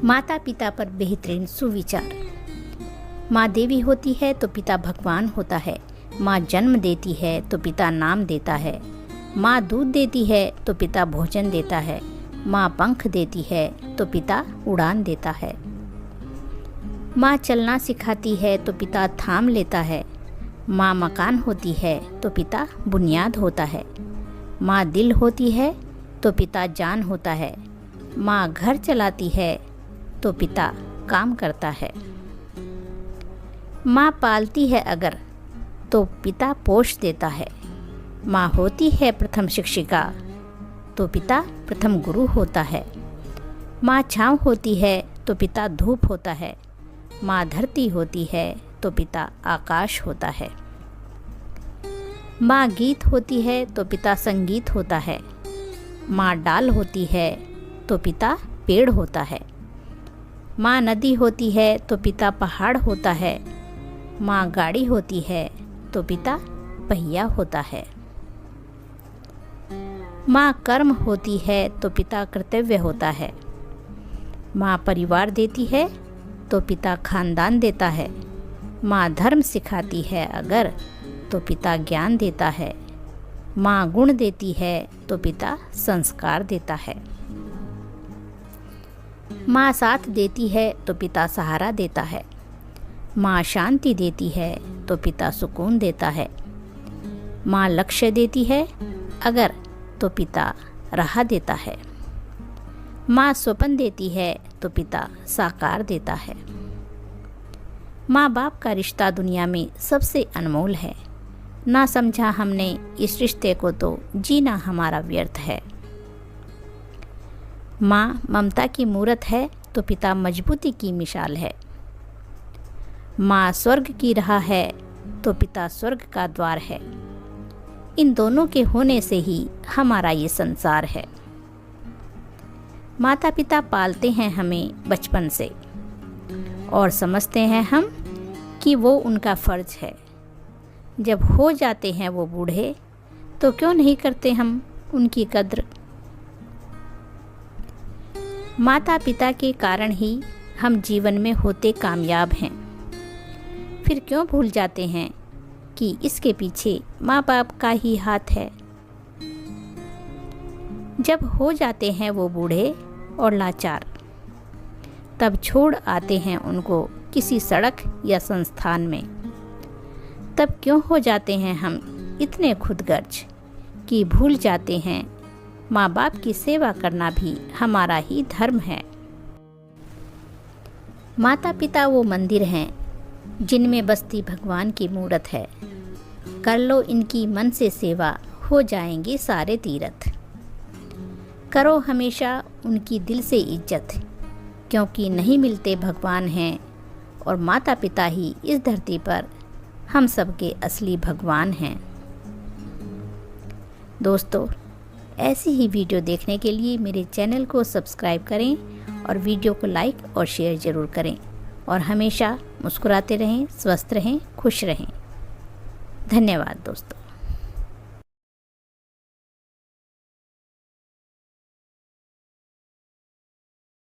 माता पिता पर बेहतरीन सुविचार। माँ देवी होती है तो पिता भगवान होता है। माँ जन्म देती है तो पिता नाम देता है। माँ दूध देती है तो पिता भोजन देता है। माँ पंख देती है तो पिता उड़ान देता है। माँ चलना सिखाती है तो पिता थाम लेता है। माँ मकान होती है तो पिता बुनियाद होता है। माँ दिल होती है तो पिता जान होता है। माँ घर चलाती है तो पिता काम करता है। माँ पालती है अगर तो पिता पोष देता है। माँ होती है प्रथम शिक्षिका तो पिता प्रथम गुरु होता है। माँ छाँव होती है तो पिता धूप होता है। माँ धरती होती है तो पिता आकाश होता है। माँ गीत होती है तो पिता संगीत होता है। माँ डाल होती है तो पिता पेड़ होता है। माँ नदी होती है तो पिता पहाड़ होता है। माँ गाड़ी होती है तो पिता पहिया होता है। माँ कर्म होती है तो पिता कर्तव्य होता है। माँ परिवार देती है तो पिता खानदान देता है। माँ धर्म सिखाती है अगर तो पिता ज्ञान देता है। माँ गुण देती है तो पिता संस्कार देता है। माँ साथ देती है तो पिता सहारा देता है। माँ शांति देती है तो पिता सुकून देता है। माँ लक्ष्य देती है अगर तो पिता राह देता है। माँ स्वप्न देती है तो पिता साकार देता है। माँ बाप का रिश्ता दुनिया में सबसे अनमोल है। ना समझा हमने इस रिश्ते को तो जीना हमारा व्यर्थ है। माँ ममता की मूरत है तो पिता मजबूती की मिसाल है। माँ स्वर्ग की राह है तो पिता स्वर्ग का द्वार है। इन दोनों के होने से ही हमारा ये संसार है। माता पिता पालते हैं हमें बचपन से और समझते हैं हम कि वो उनका फ़र्ज है। जब हो जाते हैं वो बूढ़े तो क्यों नहीं करते हम उनकी कद्र। माता पिता के कारण ही हम जीवन में होते कामयाब हैं। फिर क्यों भूल जाते हैं कि इसके पीछे माँ बाप का ही हाथ है। जब हो जाते हैं वो बूढ़े और लाचार तब छोड़ आते हैं उनको किसी सड़क या संस्थान में। तब क्यों हो जाते हैं हम इतने खुदगर्ज कि भूल जाते हैं माँ बाप की सेवा करना भी हमारा ही धर्म है। माता पिता वो मंदिर हैं जिनमें बसती भगवान की मूरत है। कर लो इनकी मन से सेवा, हो जाएंगे सारे तीरथ। करो हमेशा उनकी दिल से इज्जत, क्योंकि नहीं मिलते भगवान हैं और माता पिता ही इस धरती पर हम सबके असली भगवान हैं। दोस्तों, ऐसी ही वीडियो देखने के लिए मेरे चैनल को सब्सक्राइब करें और वीडियो को लाइक और शेयर ज़रूर करें और हमेशा मुस्कुराते रहें, स्वस्थ रहें, खुश रहें। धन्यवाद दोस्तों।